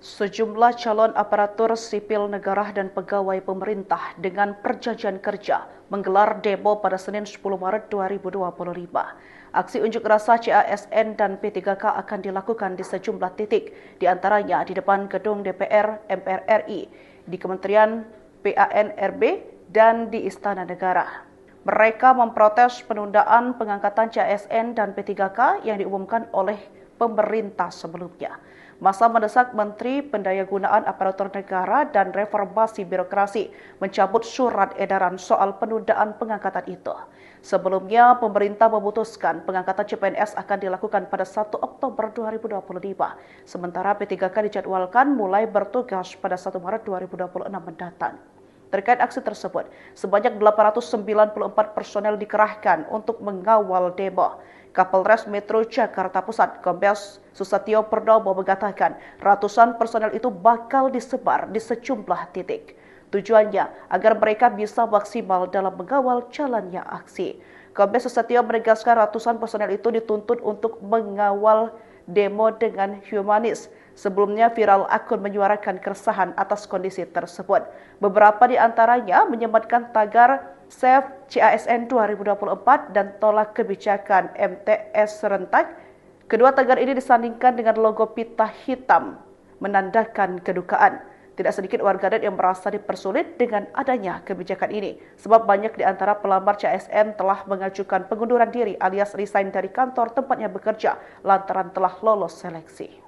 Sejumlah calon aparatur sipil negara dan pegawai pemerintah dengan perjanjian kerja menggelar demo pada Senin 10 Maret 2025. Aksi unjuk rasa CASN dan P3K akan dilakukan di sejumlah titik, di antaranya di depan gedung DPR MPR RI, di Kementerian PANRB, dan di Istana Negara. Mereka memprotes penundaan pengangkatan CASN dan P3K yang diumumkan oleh pemerintah sebelumnya. Masa mendesak Menteri Pendayagunaan Aparatur Negara dan Reformasi Birokrasi mencabut surat edaran soal penundaan pengangkatan itu. Sebelumnya, pemerintah memutuskan pengangkatan CPNS akan dilakukan pada 1 Oktober 2025, sementara P3K dijadwalkan mulai bertugas pada 1 Maret 2026 mendatang. Terkait aksi tersebut, sebanyak 894 personel dikerahkan untuk mengawal demo. Kapolres Metro Jakarta Pusat, Kombes Susatyo Purnomo mengatakan ratusan personel itu bakal disebar di sejumlah titik. Tujuannya agar mereka bisa maksimal dalam mengawal jalannya aksi. Kombes Susatyo menegaskan ratusan personel itu dituntut untuk mengawal demo dengan humanis. Sebelumnya viral akun menyuarakan keresahan atas kondisi tersebut. Beberapa di antaranya menyematkan tagar Save CASN 2024 dan tolak kebijakan MTS serentak. Kedua tagar ini disandingkan dengan logo pita hitam menandakan kedukaan. Tidak sedikit warganet yang merasa dipersulit dengan adanya kebijakan ini, sebab banyak di antara pelamar CASN telah mengajukan pengunduran diri alias resign dari kantor tempatnya bekerja lantaran telah lolos seleksi.